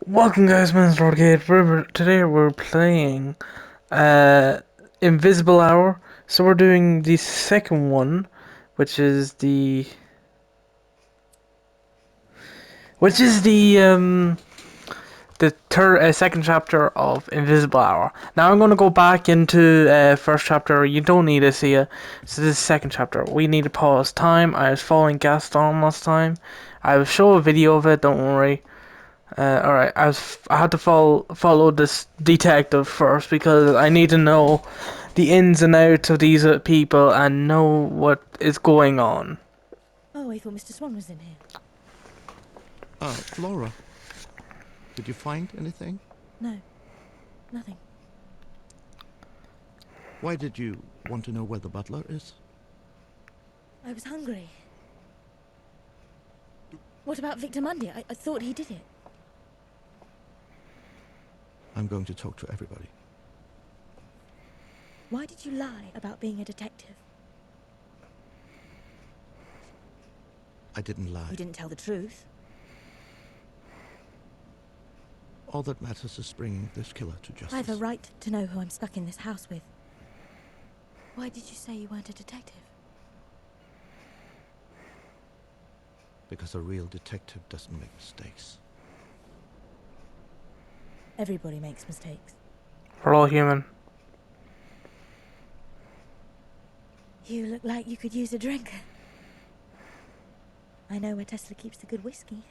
Welcome guys, my name's Rodgate. Today we're playing Invisible Hour. So we're doing the second one, which is the second chapter of Invisible Hour. Now I'm gonna go back into first chapter. You don't need to see it. So this is second chapter. We need to pause time. I was following Gaston last time. I will show a video of it. Don't worry. Alright, I had to follow this detective first because I need to know the ins and outs of these people and know what is going on. Oh, I thought Mr. Swan was in here. Flora, did you find anything? No, nothing. Why did you want to know where the butler is? I was hungry. What about Victor Mundy? I thought he did it. I'm going to talk to everybody. Why did you lie about being a detective? I didn't lie. You didn't tell the truth. All that matters is bringing this killer to justice. I have a right to know who I'm stuck in this house with. Why did you say you weren't a detective? Because a real detective doesn't make mistakes. Everybody makes mistakes. We're all human. You look like you could use a drink. I know where Tesla keeps the good whiskey.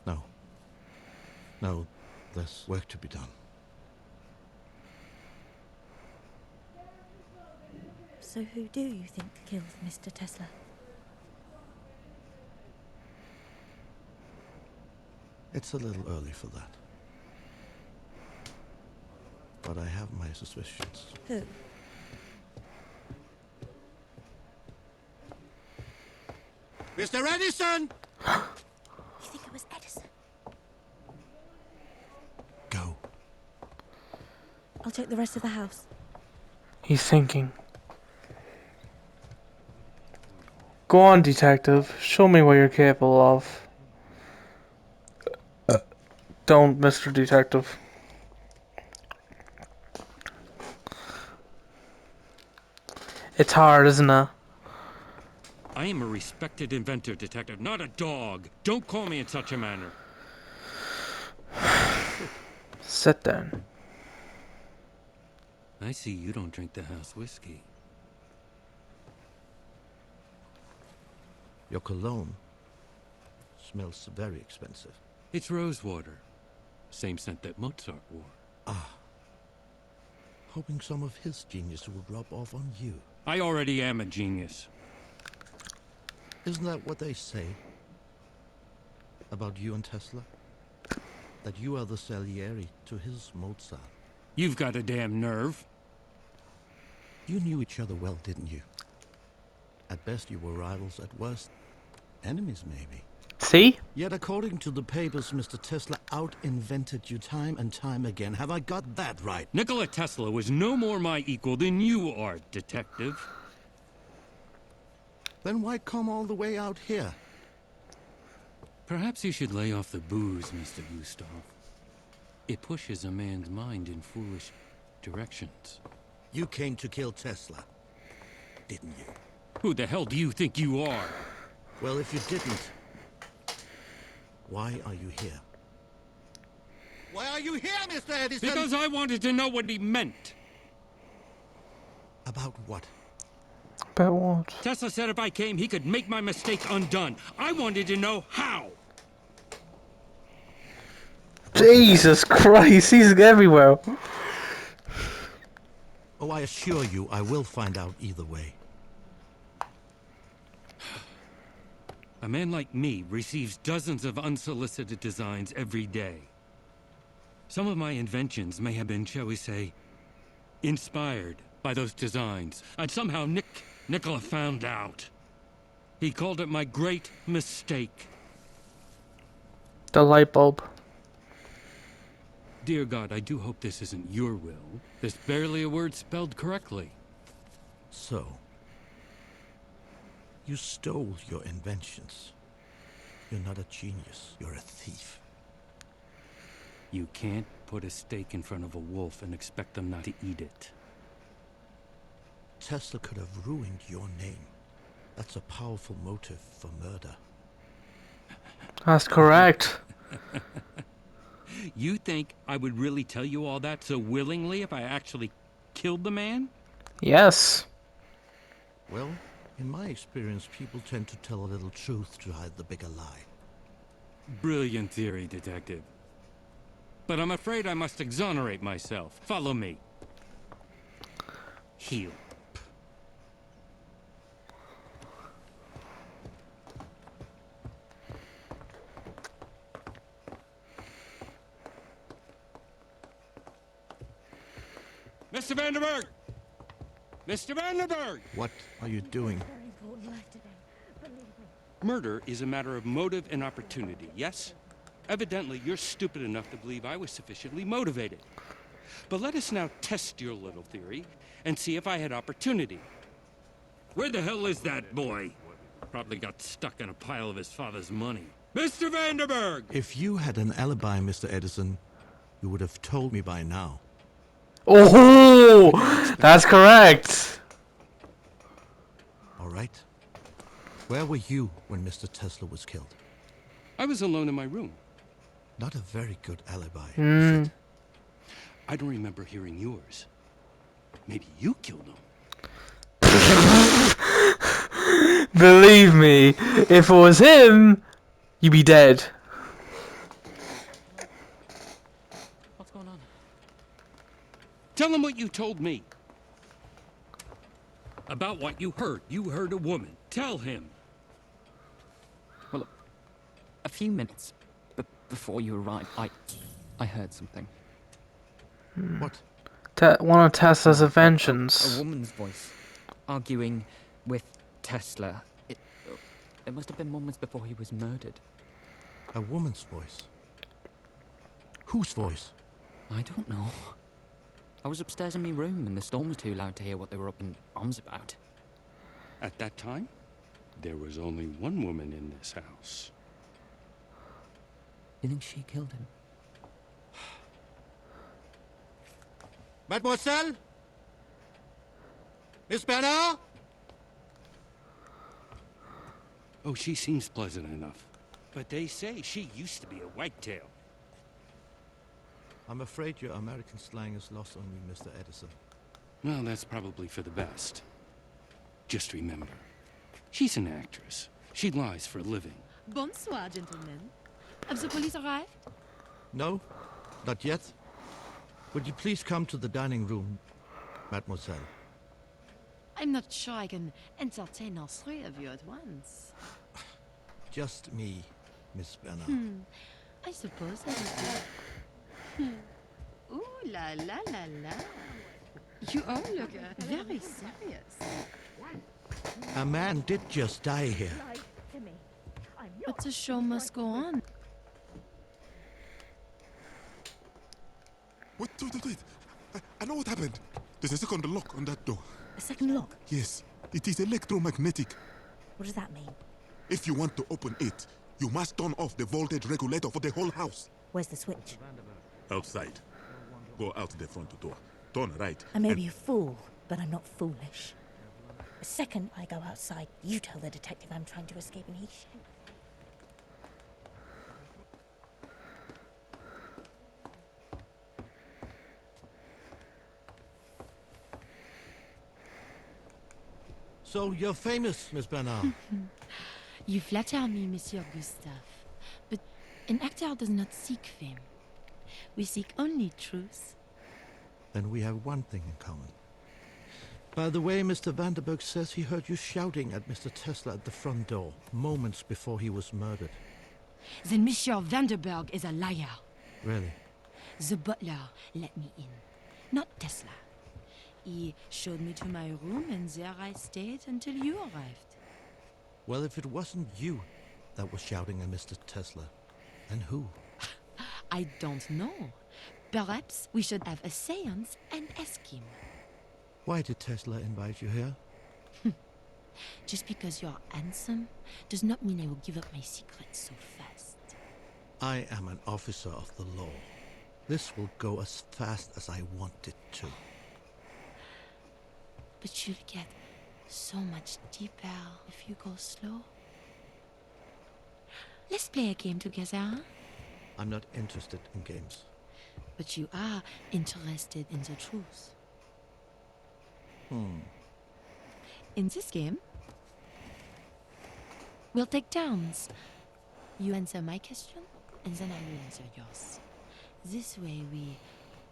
No. No, there's work to be done. So who do you think killed Mr. Tesla? It's a little early for that. But I have my suspicions. Who? Mr. Edison! You think it was Edison? Go. I'll check the rest of the house. He's thinking. Go on, detective. Show me what you're capable of. Don't, Mr. Detective. It's hard, isn't it? I am a respected inventor, detective, not a dog. Don't call me in such a manner. Sit down. I see you don't drink the house whiskey. Your cologne smells very expensive. It's rosewater. Same scent that Mozart wore. Hoping some of his genius would rub off on you. I already am a genius. Isn't that what they say about you and Tesla? That you are the Salieri to his Mozart. You've got a damn nerve. You knew each other well, didn't you? At best you were rivals, at worst enemies maybe. See? Yet according to the papers, Mr. Tesla out-invented you time and time again. Have I got that right? Nikola Tesla was no more my equal than you are, detective. Then why come all the way out here? Perhaps you should lay off the booze, Mr. Gustav. It pushes a man's mind in foolish directions. You came to kill Tesla, didn't you? Who the hell do you think you are? Well, if you didn't, why are you here? Why are you here, Mr. Edison? Because I wanted to know what he meant. About what? About what? Tesla said if I came, he could make my mistake undone. I wanted to know how. Jesus Christ, he's everywhere. Oh, I assure you, I will find out either way. A man like me receives dozens of unsolicited designs every day. Some of my inventions may have been, shall we say, inspired by those designs. And somehow Nikola found out. He called it my great mistake. The light bulb. Dear God, I do hope this isn't your will. There's barely a word spelled correctly. So, you stole your inventions. You're not a genius. You're a thief. You can't put a steak in front of a wolf and expect them not to eat it. Tesla could have ruined your name. That's a powerful motive for murder. That's correct. You think I would really tell you all that so willingly if I actually killed the man? Yes. Well, in my experience, people tend to tell a little truth to hide the bigger lie. Brilliant theory, Detective. But I'm afraid I must exonerate myself. Follow me. Heel. Mr. Vanderberg! Mr. Vanderberg! What are you doing? Very important life today. Believe me. Murder is a matter of motive and opportunity, yes? Evidently, you're stupid enough to believe I was sufficiently motivated. But let us now test your little theory and see if I had opportunity. Where the hell is that boy? Probably got stuck in a pile of his father's money. Mr. Vanderberg! If you had an alibi, Mr. Edison, you would have told me by now. Oh, that's correct. All right? Where were you when Mr. Tesla was killed? I was alone in my room. Not a very good alibi. Hmm. I don't remember hearing yours. Maybe you killed him. Believe me, if it was him, you'd be dead. What's going on? Tell him what you told me. About what you heard. You heard a woman. Tell him. Well, a few minutes before you arrived, I heard something. What? One of Tesla's A inventions. woman's voice arguing with Tesla. It must have been moments before he was murdered. A woman's voice? Whose voice? I don't know. I was upstairs in my room and the storm was too loud to hear what they were up in arms about. At that time, there was only one woman in this house. You think she killed him? Mademoiselle? Miss Bernard? Oh, she seems pleasant enough. But they say she used to be a whitetail. I'm afraid your American slang is lost on me, Mr. Edison. Well, that's probably for the best. Just remember, she's an actress. She lies for a living. Bonsoir, gentlemen. Have the police arrived? No, not yet. Would you please come to the dining room, mademoiselle? I'm not sure I can entertain all three of you at once. Just me, Miss Bernard. I suppose that is good. Ooh la la la la. You all look very serious. A man did just die here. But the show must go on. Wait. I know what happened. There's a second lock on that door. A second lock? Yes, it is electromagnetic. What does that mean? If you want to open it, you must turn off the voltage regulator for the whole house. Where's the switch? Outside. Go out the front door. Turn right. I may be a fool, but I'm not foolish. The second I go outside, you tell the detective I'm trying to escape and he shoots. So you're famous, Miss Bernard. You flatter me, Monsieur Gustave. But an actor does not seek fame. We seek only truth. Then we have one thing in common. By the way, Mr. Vanderberg says he heard you shouting at Mr. Tesla at the front door, moments before he was murdered. Then Monsieur Vanderberg is a liar. Really? The butler let me in, not Tesla. He showed me to my room and there I stayed until you arrived. Well, if it wasn't you that was shouting at Mr. Tesla, then who? I don't know. Perhaps we should have a seance and ask him. Why did Tesla invite you here? Just because you're handsome does not mean I will give up my secrets so fast. I am an officer of the law. This will go as fast as I want it to. But you'll get so much deeper if you go slow. Let's play a game together, huh? I'm not interested in games. But you are interested in the truth. In this game, we'll take turns. You answer my question, and then I will answer yours. This way we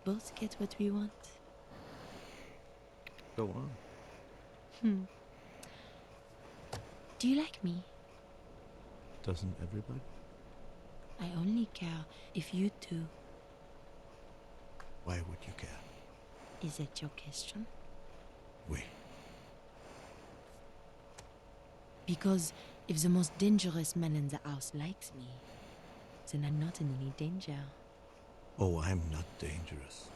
both get what we want. Go on. Do you like me? Doesn't everybody? I only care if you do. Why would you care? Is that your question? Oui. Because if the most dangerous man in the house likes me, then I'm not in any danger. Oh, I'm not dangerous.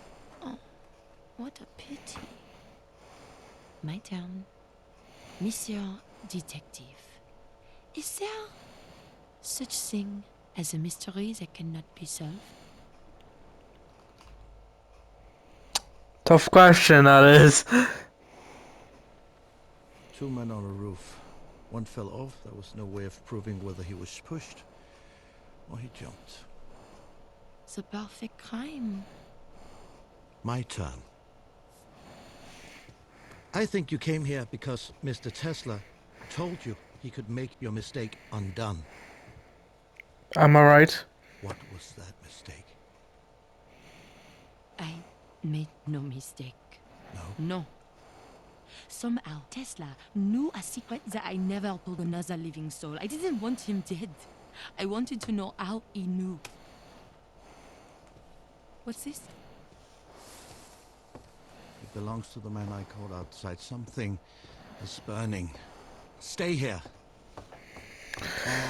What a pity. My turn. Monsieur Detective. Is there such thing as a mystery that cannot be solved? Tough question, that is. 2 men on a roof. One fell off. There was no way of proving whether he was pushed or he jumped. The perfect crime. My turn. I think you came here because Mr. Tesla told you he could make your mistake undone. Am I right? What was that mistake? I made no mistake. No? No. Somehow, Tesla knew a secret that I never told another living soul. I didn't want him dead. I wanted to know how he knew. What's this? It belongs to the man I called outside. Something is burning. Stay here.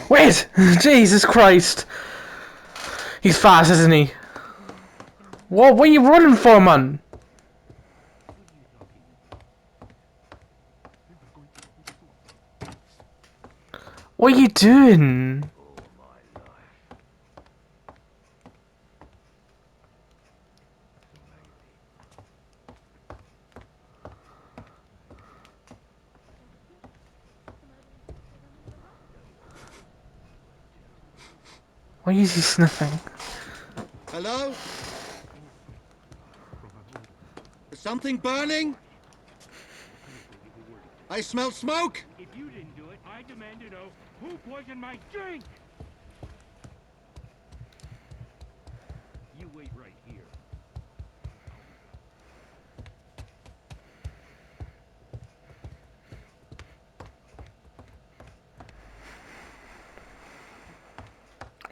Wait! Jesus Christ! He's fast, isn't he? What are you running for, man? What are you doing? Why is he sniffing? Hello? Is something burning? I smell smoke! If you didn't do it, I demand to know who poisoned my drink! You wait right here.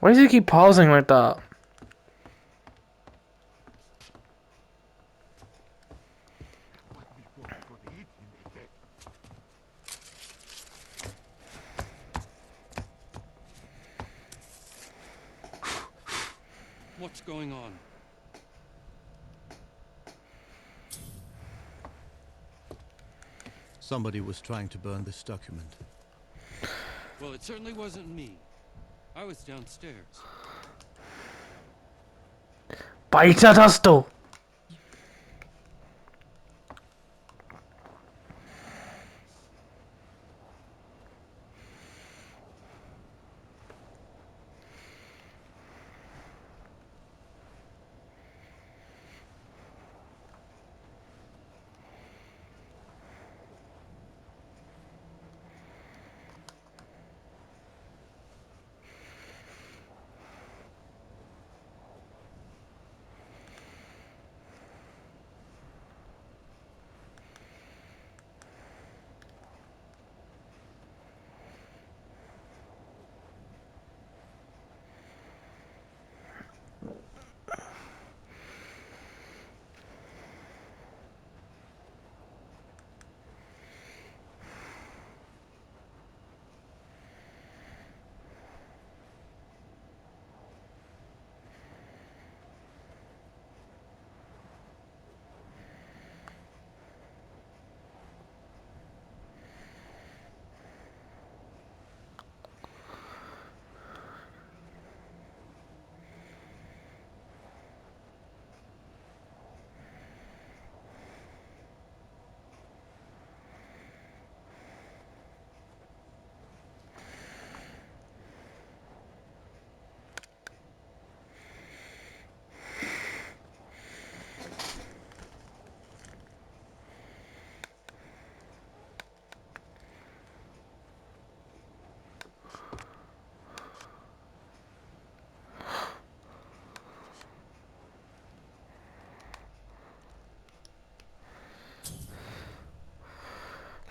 Why does he keep pausing like that? What's going on? Somebody was trying to burn this document. Well, it certainly wasn't me. I was downstairs. Bajta tasto!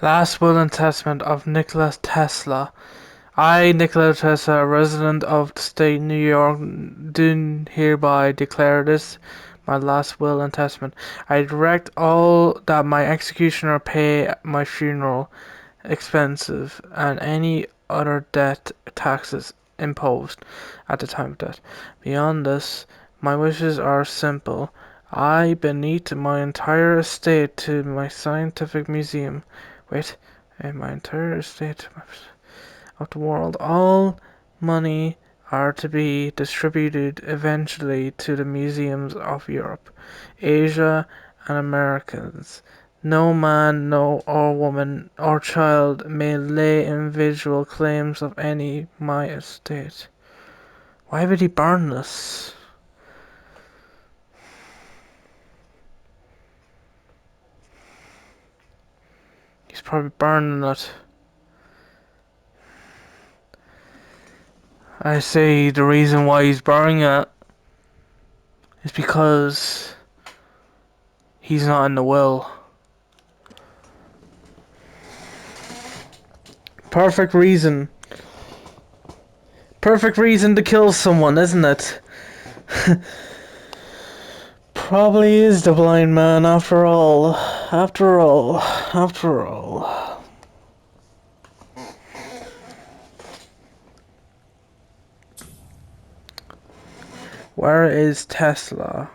Last will and testament of Nikola Tesla. I, Nikola Tesla, a resident of the state New York, do hereby declare this my last will and testament. I direct all that my executioner pay my funeral expenses and any other debt taxes imposed at the time of death. Beyond this, my wishes are simple. I bequeath my entire estate to my scientific museum. My entire estate of the world. All money are to be distributed eventually to the museums of Europe, Asia, and Americas. No man, no or woman or child may lay individual claims of any my estate. Why would he burn this? He's probably burning it. I say the reason why he's burning it is because he's not in the will. Perfect reason. Perfect reason to kill someone, isn't it? Probably is the blind man after all. After all. Where is Tesla?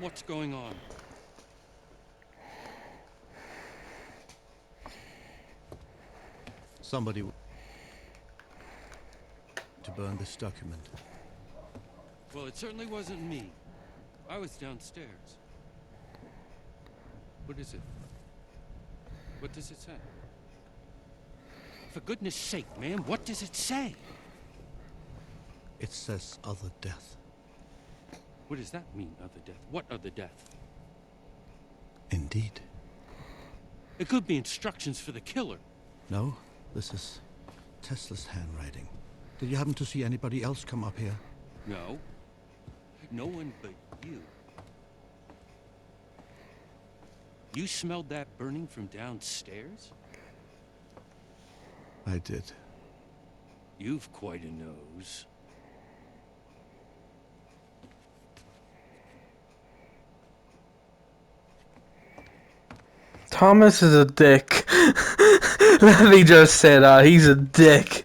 What's going on? Somebody to burn this document. Well, it certainly wasn't me. I was downstairs. What is it? What does it say? For goodness sake, man, what does it say? It says other death. What does that mean, other death? What other death? Indeed. It could be instructions for the killer. No, this is Tesla's handwriting. Did you happen to see anybody else come up here? No. No one but you. You smelled that burning from downstairs? I did. You've quite a nose. Thomas is a dick. Let me just say that. He's a dick.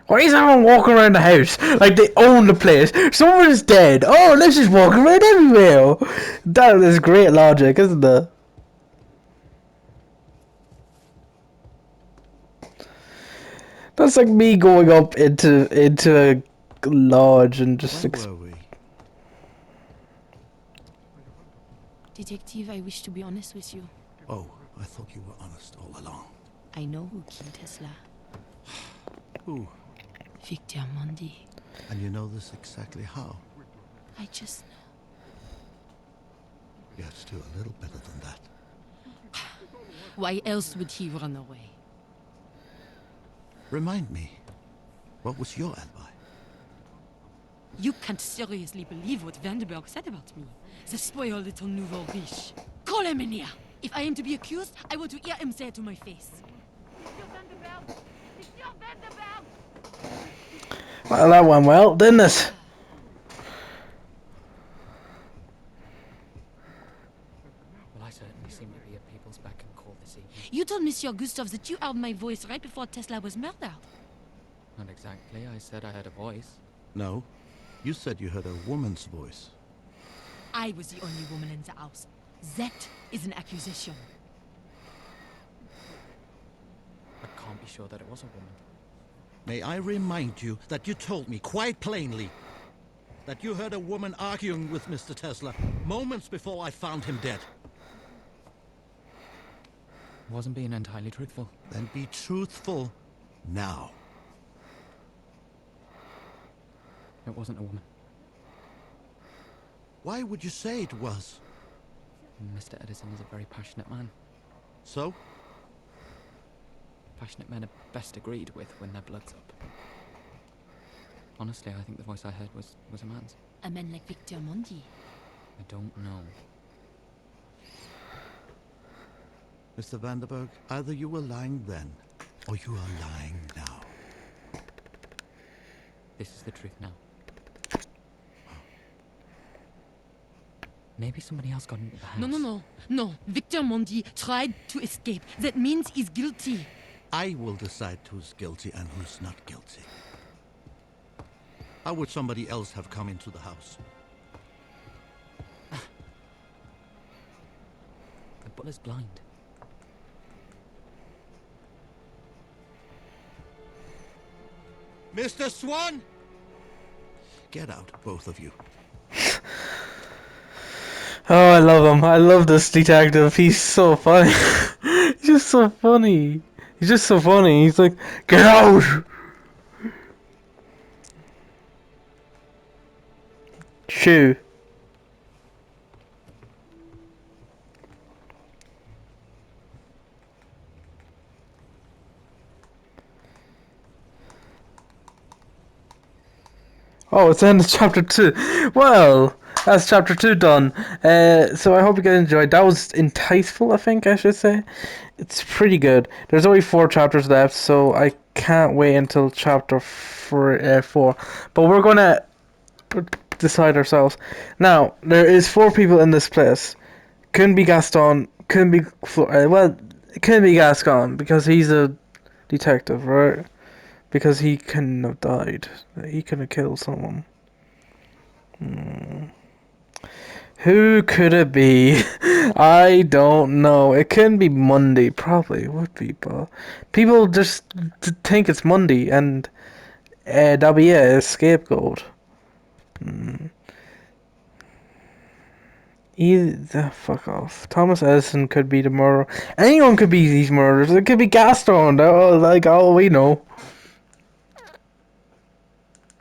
Why is everyone walking around the house like they own the place? Someone's dead. Oh, let's just walk around everywhere. That is great logic, isn't it? That's like me going up into a lodge and just. Where were we? Detective, I wish to be honest with you. Oh, I thought you were honest all along. I know who killed Tesla. Who? Victor Mondi. And you know this exactly how? I just know. You have to do a little better than that. Why else would he run away? Remind me, what was your alibi? You can't seriously believe what Vandenberg said about me. The spoiled little nouveau riche. Call him in here. If I am to be accused, I want to hear him say it to my face. Monsieur Vandenberg! Monsieur Vandenberg! Well, that went well, didn't it? Well, I certainly seem to be at people's beck and call this evening. You told Monsieur Gustav that you heard my voice right before Tesla was murdered. Not exactly. I said I had a voice. No, you said you heard a woman's voice. I was the only woman in the house. That is an accusation. I can't be sure that it was a woman. May I remind you that you told me quite plainly that you heard a woman arguing with Mr. Tesla moments before I found him dead. I wasn't being entirely truthful. Then be truthful now. It wasn't a woman. Why would you say it was? Mr. Edison is a very passionate man. So? Passionate men are best agreed with when their blood's up. Honestly, I think the voice I heard was a man's. A man like Victor Mondi. I don't know. Mr. Vandenberg, either you were lying then, or you are lying now. This is the truth now. Maybe somebody else got into the house. No. Victor Mondi tried to escape. That means he's guilty. I will decide who's guilty and who's not guilty. How would somebody else have come into the house? The butler's blind. Mr. Swan! Get out, both of you. Oh, I love him. I love this detective. He's so funny. He's just so funny. He's just so funny. He's like, get out! Shoo. Oh, it's the end of chapter 2. Well, that's chapter 2 done. So I hope you guys enjoyed. That was enticeful, I think I should say. It's pretty good. There's only 4 chapters left, so I can't wait until chapter 4. But we're gonna decide ourselves. Now, there is 4 people in this place. Couldn't be Gaston. Couldn't be well, it couldn't be Gaston because he's a detective, right? Because he couldn't have died. He could have killed someone. Who could it be? I don't know. It couldn't be Monday. Probably would be, but people just think it's Monday, and that'll be it. A scapegoat. Fuck off. Thomas Edison could be the murderer. Anyone could be these murderers. It could be Gaston. Like all we know.